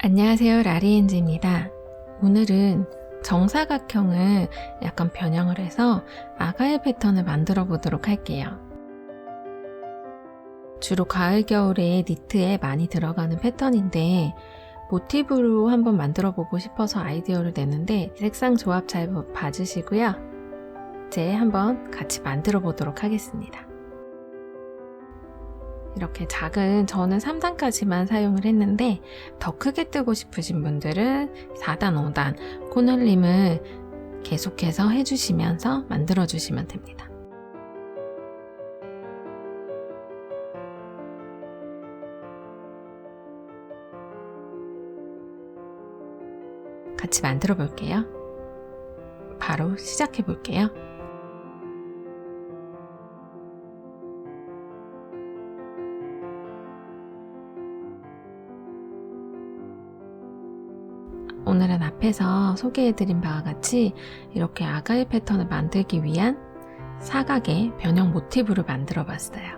안녕하세요, 라리엔즈입니다. 오늘은 정사각형을 약간 변형을 해서 아가일 패턴을 만들어 보도록 할게요. 주로 가을, 겨울에 니트에 많이 들어가는 패턴인데 모티브로 한번 만들어 보고 싶어서 아이디어를 냈는데 색상 조합 잘 봐주시고요. 이제 한번 같이 만들어 보도록 하겠습니다. 이렇게 작은, 저는 3단까지만 사용을 했는데 더 크게 뜨고 싶으신 분들은 4단, 5단 코널림을 계속해서 해주시면서 만들어 주시면 됩니다. 같이 만들어 볼게요. 바로 시작해 볼게요. 오늘은 앞에서 소개해드린 바와 같이 이렇게 아가일 패턴을 만들기 위한 사각의 변형 모티브를 만들어 봤어요.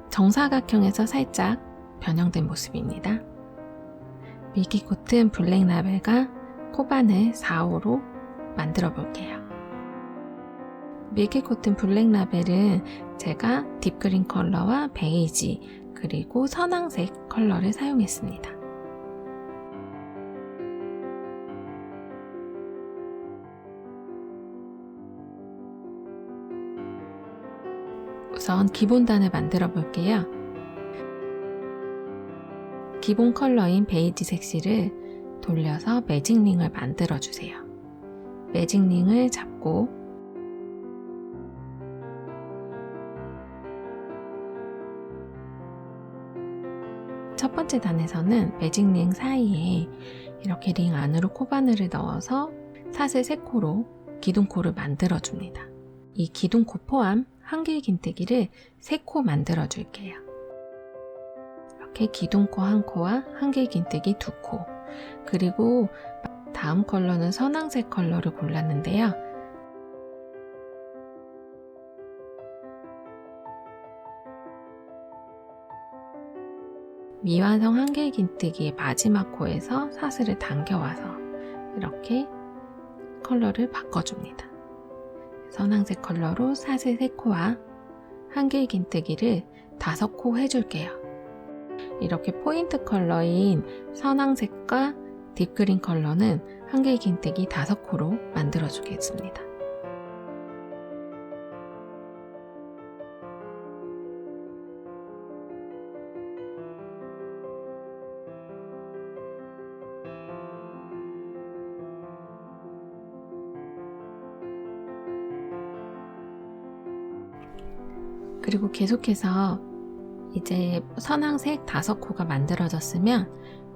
정사각형에서 살짝 변형된 모습입니다. 밀키 코튼 블랙 라벨과 코반을 4호로 만들어 볼게요. 밀키 코튼 블랙 라벨은 제가 딥그린 컬러와 베이지 그리고 선황색 컬러를 사용했습니다. 우선 기본단을 만들어 볼게요. 기본 컬러인 베이지 색실을 돌려서 매직링을 만들어 주세요. 매직링을 잡고 첫 번째 단에서는 매직링 사이에 이렇게 링 안으로 코바늘을 넣어서 사슬 3코로 기둥코를 만들어 줍니다. 이 기둥코 포함 한길 긴뜨기를 3코 만들어 줄게요. 이렇게 기둥코 1코와 한길 긴뜨기 2코, 그리고 다음 컬러는 선황색 컬러를 골랐는데요. 미완성 한길 긴뜨기의 마지막 코에서 사슬을 당겨와서 이렇게 컬러를 바꿔줍니다. 선황색 컬러로 사슬 3코와 한길 긴뜨기를 5코 해줄게요. 이렇게 포인트 컬러인 선황색과 딥그린 컬러는 한길 긴뜨기 5코로 만들어 주겠습니다. 그리고 계속해서 이제 선황색 5코가 만들어졌으면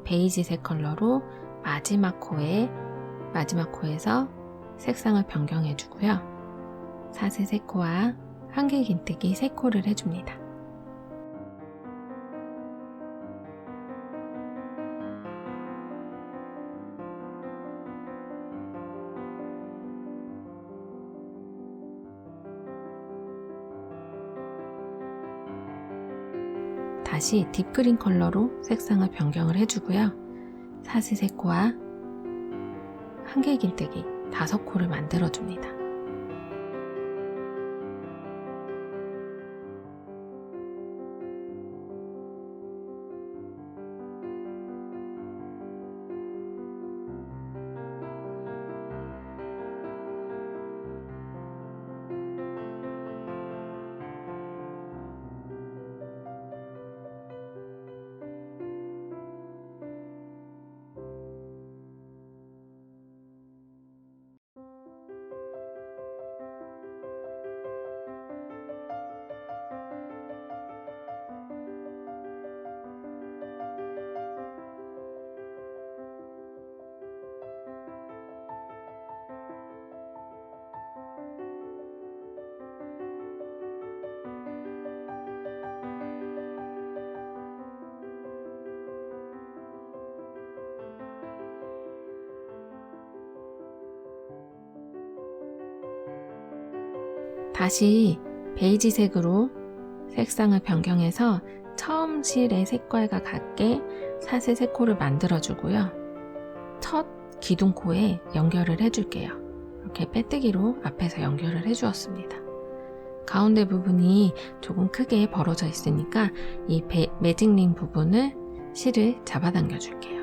베이지색 컬러로 마지막 코에서 색상을 변경해 주고요. 사슬 3코와 한길 긴뜨기 3코를 해줍니다. 다시 딥그린 컬러로 색상을 변경을 해주고요. 사슬 3코와 한길 긴뜨기 5코를 만들어줍니다. 다시 베이지색으로 색상을 변경해서 처음 실의 색깔과 같게 사슬 3코를 만들어주고요. 첫 기둥코에 연결을 해줄게요. 이렇게 빼뜨기로 앞에서 연결을 해주었습니다. 가운데 부분이 조금 크게 벌어져 있으니까 이 매직링 부분을 실을 잡아당겨 줄게요.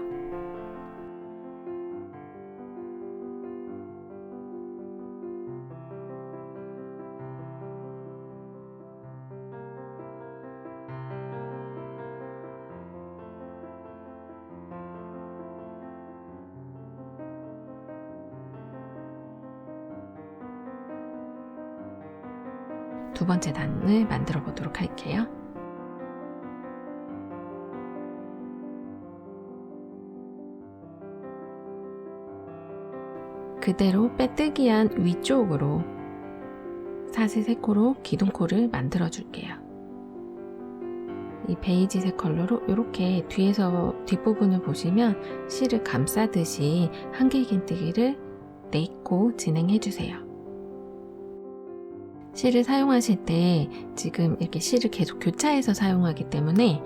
두 번째 단을 만들어 보도록 할게요. 그대로 빼뜨기한 위쪽으로 사슬 3코로 기둥코를 만들어 줄게요. 이 베이지색 컬러로 이렇게 뒤에서 뒷부분을 보시면 실을 감싸듯이 한길긴뜨기를 4코 진행해 주세요. 실을 사용하실 때 지금 이렇게 실을 계속 교차해서 사용하기 때문에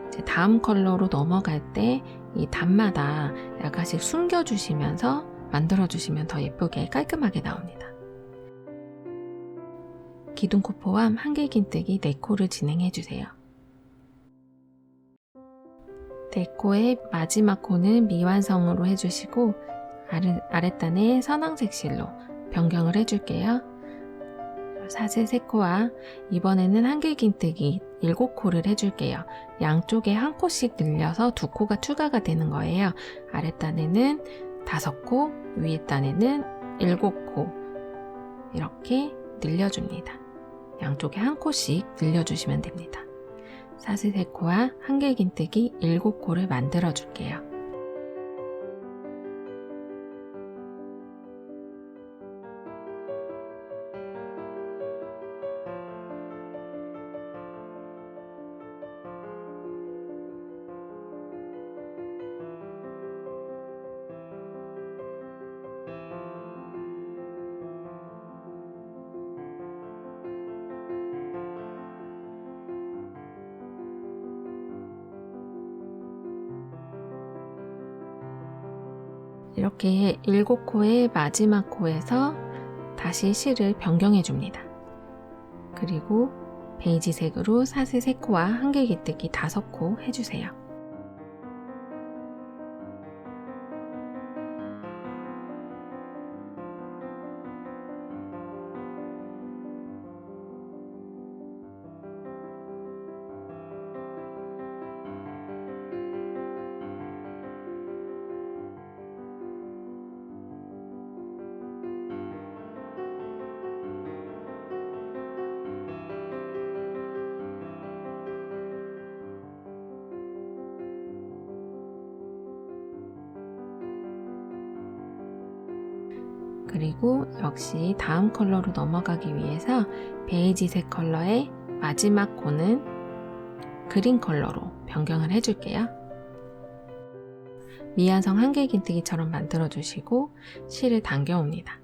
이제 다음 컬러로 넘어갈 때 이 단마다 약간씩 숨겨주시면서 만들어주시면 더 예쁘게 깔끔하게 나옵니다. 기둥코 포함 한길긴뜨기 4코를 진행해주세요. 4코의 마지막 코는 미완성으로 해주시고 아랫단에 선황색 실로 변경을 해줄게요. 사슬 3코와 이번에는 한길긴뜨기 7코를 해줄게요. 양쪽에 1코씩 늘려서 2코가 추가가 되는 거예요. 아랫단에는 5코, 위에 단에는 7코 이렇게 늘려줍니다. 양쪽에 1코씩 늘려주시면 됩니다. 사슬 3코와 한길긴뜨기 7코를 만들어 줄게요. 이렇게 7코의 마지막 코에서 다시 실을 변경해 줍니다. 그리고 베이지색으로 사슬 3코와 한길긴뜨기 5코 해주세요. 그리고 역시 다음 컬러로 넘어가기 위해서 베이지색 컬러의 마지막 코는 그린 컬러로 변경을 해줄게요. 미완성 한길긴뜨기처럼 만들어주시고 실을 당겨옵니다.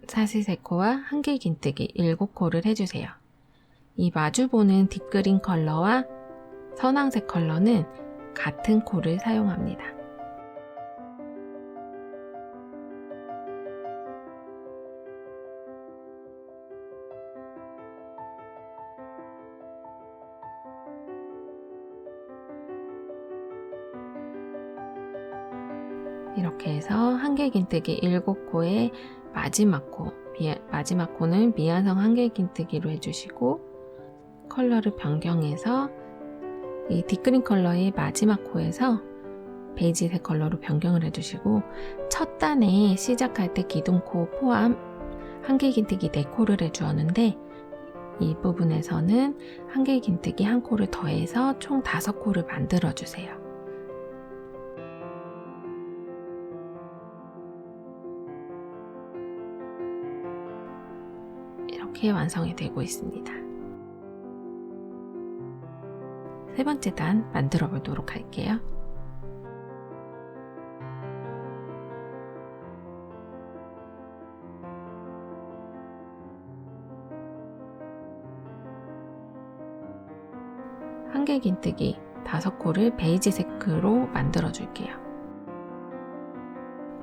사슬 3코와 한길긴뜨기 7코를 해주세요. 이 마주보는 딥그린 컬러와 선황색 컬러는 같은 코를 사용합니다. 이렇게 해서 한길긴뜨기 7코의 마지막 코는 미완성 한길긴뜨기로 해주시고 컬러를 변경해서 이 딥그린 컬러의 마지막 코에서 베이지색 컬러로 변경을 해주시고 첫 단에 시작할 때 기둥코 포함 한길긴뜨기 4코를 해주었는데 이 부분에서는 한길긴뜨기 1코를 더해서 총 5코를 만들어주세요. 이렇게 완성이 되고 있습니다. 세 번째 단 만들어 보도록 할게요. 한길긴뜨기 5코를 베이지색으로 만들어 줄게요.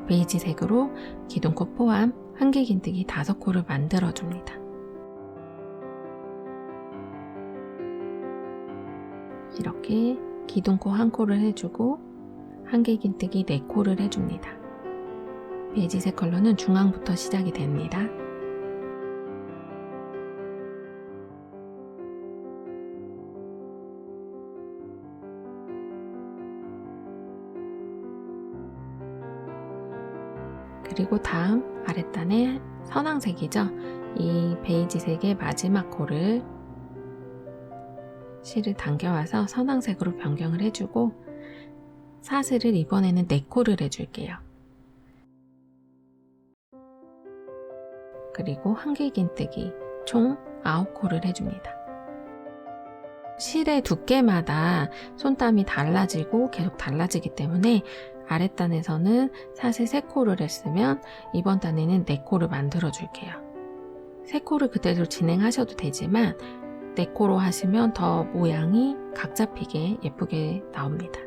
베이지색으로 기둥코 포함 한길긴뜨기 5코를 만들어 줍니다. 이렇게 기둥코 1코를 해주고 한길긴뜨기 4코를 해줍니다. 베이지색 컬러는 중앙부터 시작이 됩니다. 그리고 다음 아랫단에 선황색이죠. 이 베이지색의 마지막 코를 실을 당겨와서 선황색으로 변경을 해주고 사슬을 이번에는 4코를 해줄게요. 그리고 한길긴뜨기 총 9코를 해줍니다. 실의 두께마다 손땀이 달라지고 계속 달라지기 때문에 아랫단에서는 사슬 3코를 했으면 이번 단에는 4코를 만들어 줄게요. 3코를 그대로 진행하셔도 되지만 4코로 하시면 더 모양이 각 잡히게 예쁘게 나옵니다.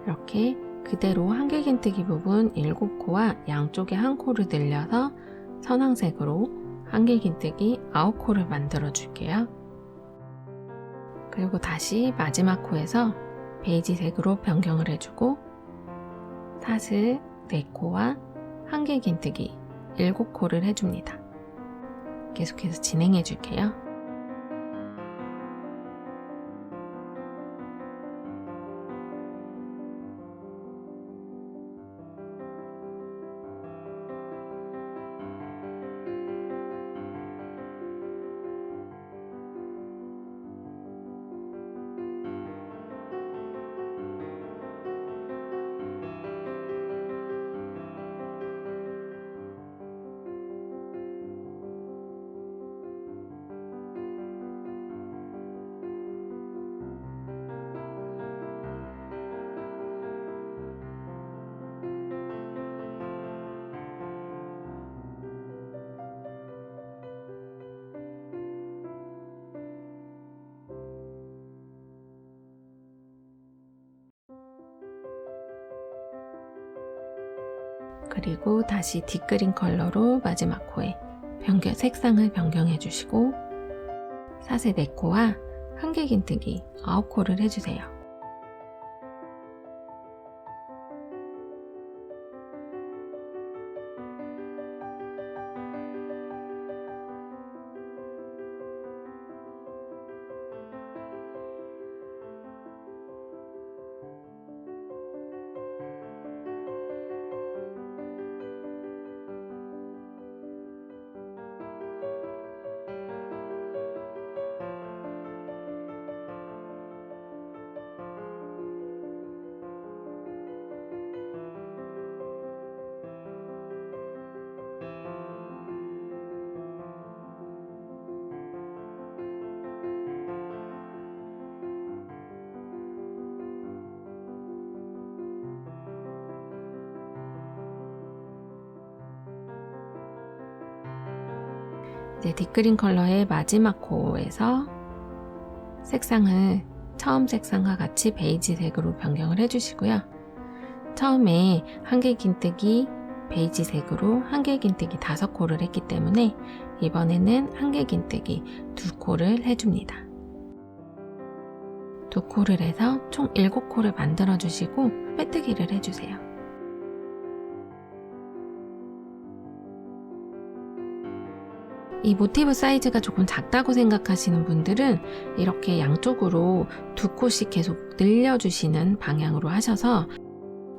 이렇게 그대로 한길긴뜨기 부분 7코와 양쪽에 1코를 늘려서 선황색으로 한길긴뜨기 9코를 만들어 줄게요. 그리고 다시 마지막 코에서 베이지색으로 변경을 해주고 사슬 4코와 한길긴뜨기 7코를 해줍니다. 계속해서 진행해 줄게요. 그리고 다시 딥그린 컬러로 마지막 코에 색상을 변경해 주시고 사슬 4코와 한길긴뜨기 9코를 해주세요. 이제 딥그린 컬러의 마지막 코에서 색상을 처음 색상과 같이 베이지색으로 변경을 해주시고요. 처음에 한길긴뜨기 베이지색으로 한길긴뜨기 5코를 했기 때문에 이번에는 한길긴뜨기 2코를 해줍니다. 2코를 해서 총 7코를 만들어 주시고 빼뜨기를 해주세요. 이 모티브 사이즈가 조금 작다고 생각하시는 분들은 이렇게 양쪽으로 2코씩 계속 늘려주시는 방향으로 하셔서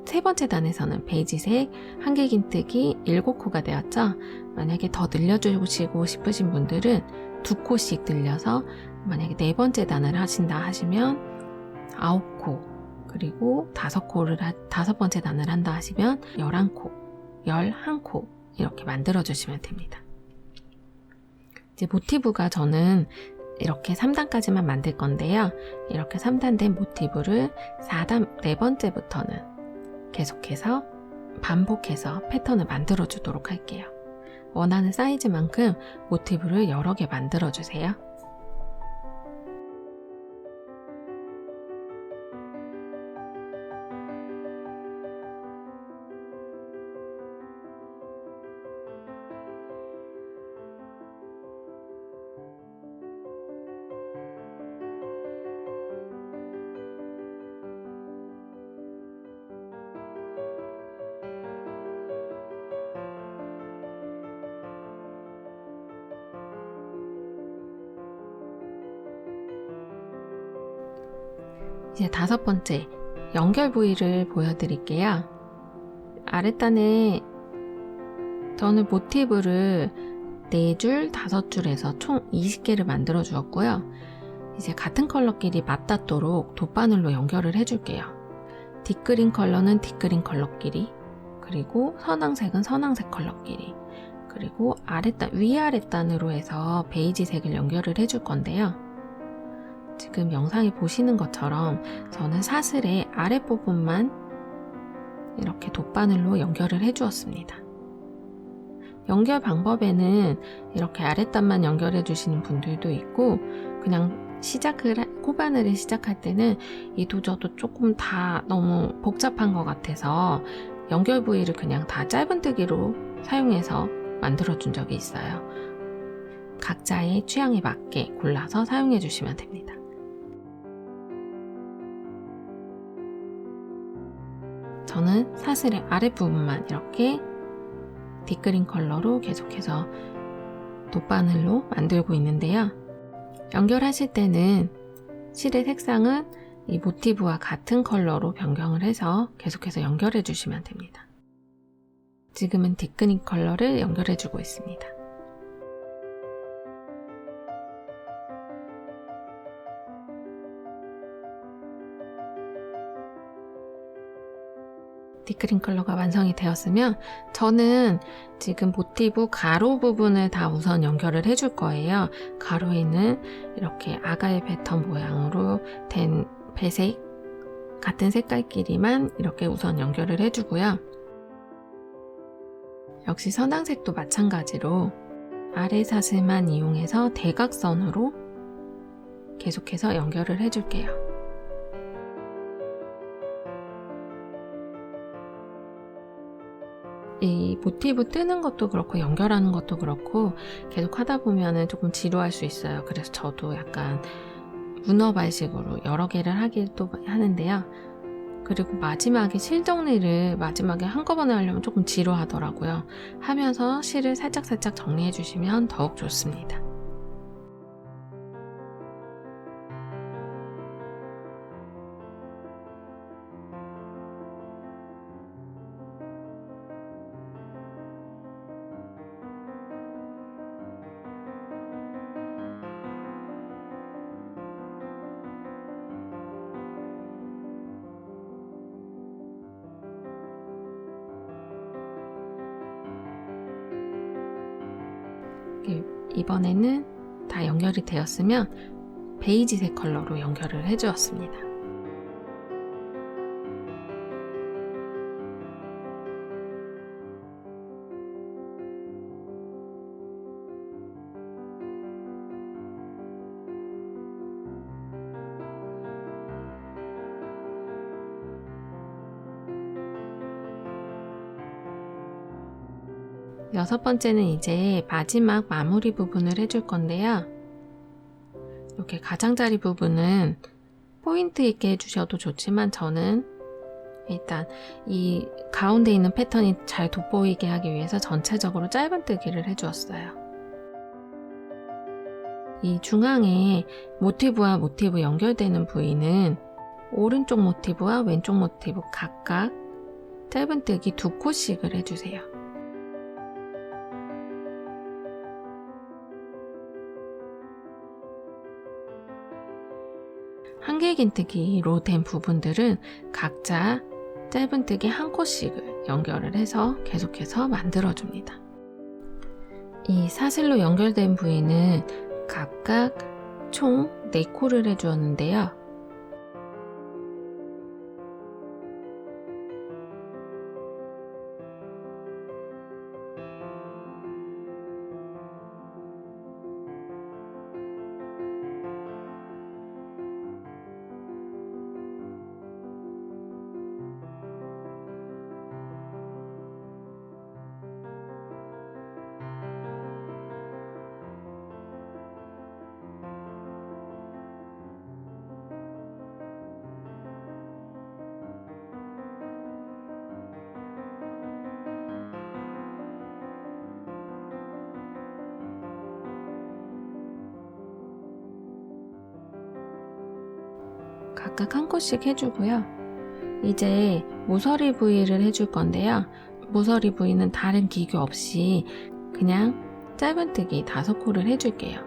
세 번째 단에서는 베이지색 한길긴뜨기 7코가 되었죠. 만약에 더 늘려주시고 싶으신 분들은 2코씩 늘려서 만약에 네 번째 단을 하신다 하시면 9코, 그리고 5번째 단을 한다 하시면 11코, 11코 이렇게 만들어 주시면 됩니다. 이제 모티브가 저는 이렇게 3단까지만 만들 건데요. 이렇게 3단 된 모티브를 4번째부터는 계속해서 반복해서 패턴을 만들어 주도록 할게요. 원하는 사이즈만큼 모티브를 여러 개 만들어 주세요. 이제 5번째 연결 부위를 보여드릴게요. 아랫단에 저는 모티브를 4줄, 5줄에서 총 20개를 만들어 주었고요. 이제 같은 컬러끼리 맞닿도록 돗바늘로 연결을 해줄게요. 뒷그린 컬러는 뒷그린 컬러끼리, 그리고 선황색은 선황색 컬러끼리, 그리고 아랫단, 위아랫단으로 해서 베이지색을 연결을 해줄 건데요. 지금 영상에 보시는 것처럼 저는 사슬의 아랫부분만 이렇게 돗바늘로 연결을 해주었습니다. 연결 방법에는 이렇게 아랫단만 연결해 주시는 분들도 있고, 그냥 코바늘을 시작할 때는 이도저도 조금 다 너무 복잡한 것 같아서 연결 부위를 그냥 다 짧은뜨기로 사용해서 만들어 준 적이 있어요. 각자의 취향에 맞게 골라서 사용해 주시면 됩니다. 저는 사슬의 아랫부분만 이렇게 뒷그린 컬러로 계속해서 돗바늘로 만들고 있는데요. 연결하실 때는 실의 색상은 이 모티브와 같은 컬러로 변경을 해서 계속해서 연결해 주시면 됩니다. 지금은 뒷그린 컬러를 연결해 주고 있습니다. 뒷그린 컬러가 완성이 되었으면 저는 지금 모티브 가로 부분을 다 우선 연결을 해줄 거예요. 가로에는 이렇게 아가의 패턴 모양으로 된 배색 같은 색깔끼리만 이렇게 우선 연결을 해주고요. 역시 선황색도 마찬가지로 아래 사슬만 이용해서 대각선으로 계속해서 연결을 해줄게요. 이 모티브 뜨는 것도 그렇고 연결하는 것도 그렇고 계속 하다 보면 조금 지루할 수 있어요. 그래서 저도 약간 문어발식으로 여러 개를 하기도 하는데요. 그리고 마지막에 실 정리를 마지막에 한꺼번에 하려면 조금 지루하더라고요. 하면서 실을 살짝살짝 정리해 주시면 더욱 좋습니다. 이번에는 다 연결이 되었으면 베이지색 컬러로 연결을 해주었습니다. 여섯 번째는 이제 마지막 마무리 부분을 해줄 건데요. 이렇게 가장자리 부분은 포인트 있게 해주셔도 좋지만 저는 일단 이 가운데 있는 패턴이 잘 돋보이게 하기 위해서 전체적으로 짧은뜨기를 해주었어요. 이 중앙에 모티브와 모티브 연결되는 부위는 오른쪽 모티브와 왼쪽 모티브 각각 짧은뜨기 2코씩을 해주세요. 한길긴뜨기로 된 부분들은 각자 짧은뜨기 한 코씩을 연결을 해서 계속해서 만들어줍니다. 이 사슬로 연결된 부위는 각각 총 4코를 해주었는데요. 각각 한 코씩 해주고요. 이제 모서리 부위를 해줄 건데요. 모서리 부위는 다른 기교 없이 그냥 짧은뜨기 5코를 해줄게요.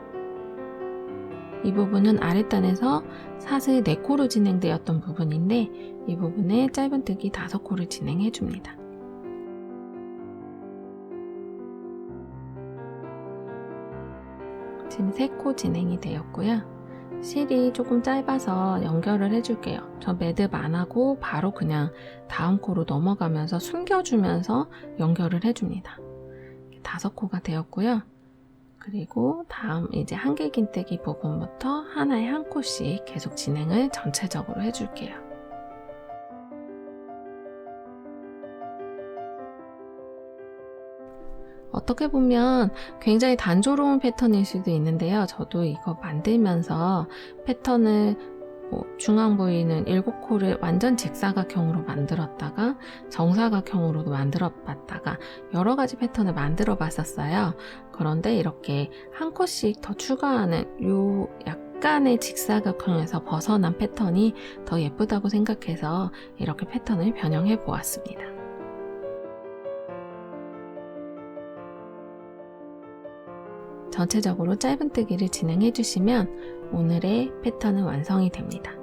이 부분은 아랫단에서 사슬 4코로 진행되었던 부분인데 이 부분에 짧은뜨기 5코를 진행해줍니다. 지금 3코 진행이 되었고요. 실이 조금 짧아서 연결을 해줄게요. 저 매듭 안 하고 바로 그냥 다음 코로 넘어가면서 숨겨주면서 연결을 해줍니다. 5코가 되었고요. 그리고 다음 이제 한길긴뜨기 부분부터 하나에 한 코씩 계속 진행을 전체적으로 해줄게요. 어떻게 보면 굉장히 단조로운 패턴일 수도 있는데요. 저도 이거 만들면서 패턴을 중앙 부위는 7코를 완전 직사각형으로 만들었다가 정사각형으로도 만들어 봤다가 여러 가지 패턴을 만들어 봤었어요. 그런데 이렇게 한 코씩 더 추가하는 요 약간의 직사각형에서 벗어난 패턴이 더 예쁘다고 생각해서 이렇게 패턴을 변형해 보았습니다. 전체적으로 짧은뜨기를 진행해 주시면 오늘의 패턴은 완성이 됩니다.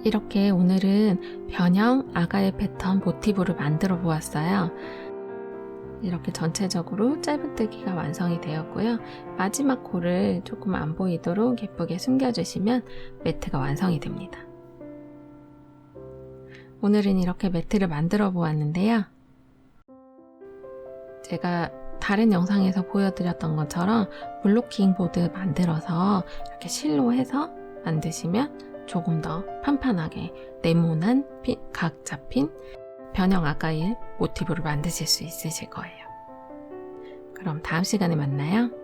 이렇게 오늘은 변형 아가의 패턴 모티브를 만들어 보았어요. 이렇게 전체적으로 짧은뜨기가 완성이 되었고요. 마지막 코를 조금 안 보이도록 예쁘게 숨겨주시면 매트가 완성이 됩니다. 오늘은 이렇게 매트를 만들어 보았는데요. 제가 다른 영상에서 보여드렸던 것처럼 블로킹 보드 만들어서 이렇게 실로 해서 만드시면 조금 더 판판하게 네모난 각 잡힌 변형 아가일 모티브를 만드실 수 있으실 거예요. 그럼 다음 시간에 만나요.